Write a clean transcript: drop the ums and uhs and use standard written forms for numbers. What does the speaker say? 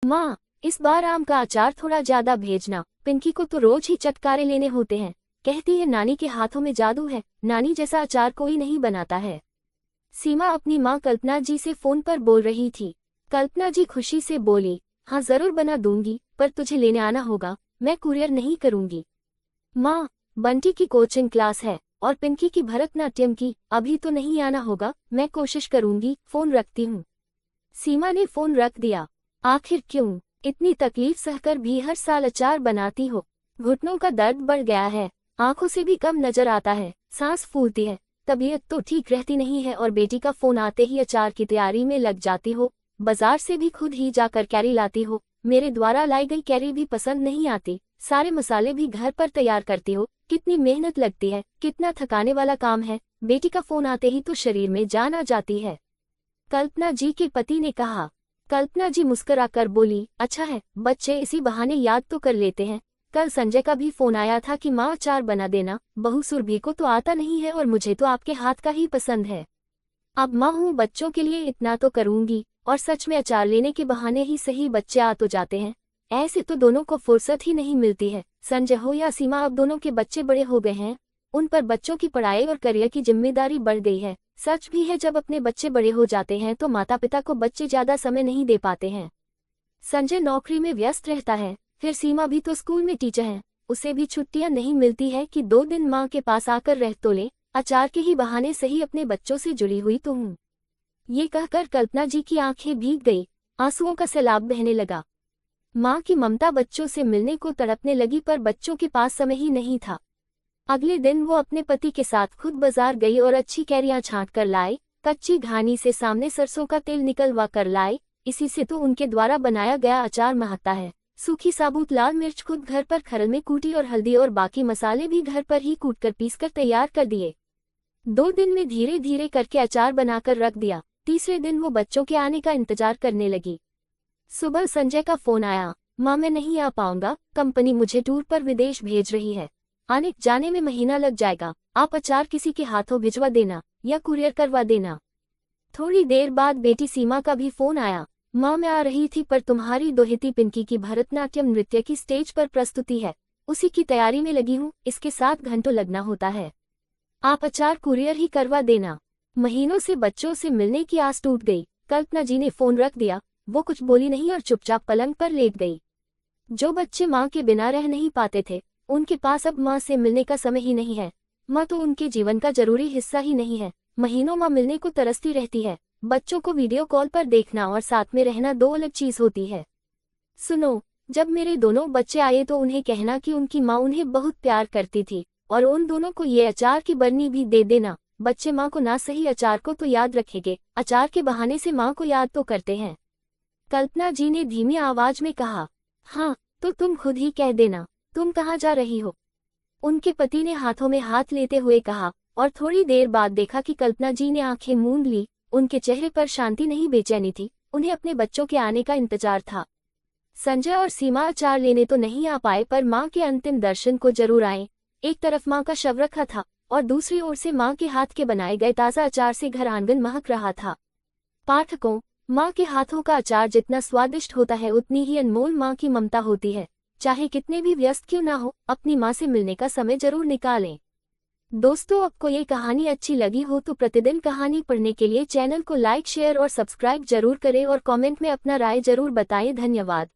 माँ, इस बार आम का अचार थोड़ा ज्यादा भेजना, पिंकी को तो रोज ही चटकारे लेने होते हैं। कहती है नानी के हाथों में जादू है, नानी जैसा अचार कोई नहीं बनाता है। सीमा अपनी माँ कल्पना जी से फोन पर बोल रही थी। कल्पना जी खुशी से बोली, हाँ जरूर बना दूंगी, पर तुझे लेने आना होगा, मैं कुरियर नहीं करूंगी। माँ, बंटी की कोचिंग क्लास है और पिंकी की भरतनाट्यम की, अभी तो नहीं आना होगा, मैं कोशिश करूंगी, फोन रखती हूँ। सीमा ने फोन रख दिया। आखिर क्यों इतनी तकलीफ सहकर भी हर साल अचार बनाती हो? घुटनों का दर्द बढ़ गया है, आंखों से भी कम नजर आता है, सांस फूलती है, तबीयत तो ठीक रहती नहीं है और बेटी का फोन आते ही अचार की तैयारी में लग जाती हो। बाजार से भी खुद ही जाकर कैरी लाती हो, मेरे द्वारा लाई गई कैरी भी पसंद नहीं आती, सारे मसाले भी घर पर तैयार करती हो। कितनी मेहनत लगती है, कितना थकाने वाला काम है, बेटी का फोन आते ही तो शरीर में जान आ जाती है। कल्पना जी के पति ने कहा। कल्पना जी मुस्कुराकर बोली, अच्छा है, बच्चे इसी बहाने याद तो कर लेते हैं। कल संजय का भी फोन आया था कि माँ अचार बना देना, बहू सुरभि को तो आता नहीं है और मुझे तो आपके हाथ का ही पसंद है। अब माँ हूँ, बच्चों के लिए इतना तो करूंगी, और सच में अचार लेने के बहाने ही सही बच्चे आ तो जाते हैं। ऐसे तो दोनों को फुर्सत ही नहीं मिलती है, संजय हो या सीमा, अब दोनों के बच्चे बड़े हो गए हैं, उन पर बच्चों की पढ़ाई और करियर की जिम्मेदारी बढ़ गई है। सच भी है, जब अपने बच्चे बड़े हो जाते हैं तो माता पिता को बच्चे ज्यादा समय नहीं दे पाते हैं। संजय नौकरी में व्यस्त रहता है, फिर सीमा भी तो स्कूल में टीचर है, उसे भी छुट्टियां नहीं मिलती है कि 2 दिन माँ के पास आकर रह तो ले, अचार के ही बहाने सही अपने बच्चों से जुड़ी हुई तो हूँ। ये कहकर कल्पना जी की आंखें भीग गई, आंसुओं का सैलाब बहने लगा। माँ की ममता बच्चों से मिलने को तड़पने लगी, पर बच्चों के पास समय ही नहीं था। अगले दिन वो अपने पति के साथ खुद बाजार गई और अच्छी कैरियां छांट कर लाई, कच्ची घानी से सामने सरसों का तेल निकलवा कर लाई, इसी से तो उनके द्वारा बनाया गया अचार महकता है। सूखी साबुत लाल मिर्च खुद घर पर खरल में कूटी और हल्दी और बाकी मसाले भी घर पर ही कूटकर पीसकर तैयार कर दिए। 2 दिन में धीरे धीरे करके अचार बनाकर रख दिया। तीसरे दिन वो बच्चों के आने का इंतजार करने लगी। सुबह संजय का फोन आया, माँ मैं नहीं आ पाऊंगा, कंपनी मुझे टूर पर विदेश भेज रही है, आने जाने में महीना लग जाएगा, आप अचार किसी के हाथों भिजवा देना या कुरियर करवा देना। थोड़ी देर बाद बेटी सीमा का भी फोन आया, माँ मैं आ रही थी, पर तुम्हारी दोहिती पिंकी की भरतनाट्यम नृत्य की स्टेज पर प्रस्तुति है, उसी की तैयारी में लगी हूँ, इसके 7 घंटों लगना होता है, आप अचार कुरियर ही करवा देना। महीनों से बच्चों से मिलने की आस टूट गई। कल्पना जी ने फोन रख दिया, वो कुछ बोली नहीं और चुपचाप पलंग पर लेट गई। जो बच्चे माँ के बिना रह नहीं पाते थे, उनके पास अब माँ से मिलने का समय ही नहीं है। माँ तो उनके जीवन का जरूरी हिस्सा ही नहीं है। महीनों माँ मिलने को तरसती रहती है। बच्चों को वीडियो कॉल पर देखना और साथ में रहना 2 अलग चीज होती है। सुनो, जब मेरे दोनों बच्चे आए तो उन्हें कहना कि उनकी माँ उन्हें बहुत प्यार करती थी, और उन दोनों को ये अचार की बरनी भी दे देना। बच्चे माँ को ना सही अचार को तो याद रखेंगे, अचार के बहाने से माँ को याद तो करते हैं। कल्पना जी ने धीमी आवाज में कहा, हाँ तो तुम खुद ही कह देना, तुम कहाँ जा रही हो? उनके पति ने हाथों में हाथ लेते हुए कहा, और थोड़ी देर बाद देखा कि कल्पना जी ने आंखें मूंद ली। उनके चेहरे पर शांति नहीं, बेचैनी थी, उन्हें अपने बच्चों के आने का इंतजार था। संजय और सीमा अचार लेने तो नहीं आ पाए, पर माँ के अंतिम दर्शन को जरूर आए। एक तरफ माँ का शव रखा था और दूसरी ओर से माँ के हाथ के बनाए गए ताज़ा अचार से घर आंगन महक रहा था। पाठकों, माँ के हाथों का अचार जितना स्वादिष्ट होता है, उतनी ही अनमोल माँ की ममता होती है। चाहे कितने भी व्यस्त क्यों ना हो, अपनी माँ से मिलने का समय जरूर निकालें। दोस्तों, आपको ये कहानी अच्छी लगी हो तो प्रतिदिन कहानी पढ़ने के लिए चैनल को लाइक, शेयर और सब्सक्राइब जरूर करें और कमेंट में अपना राय जरूर बताएं। धन्यवाद।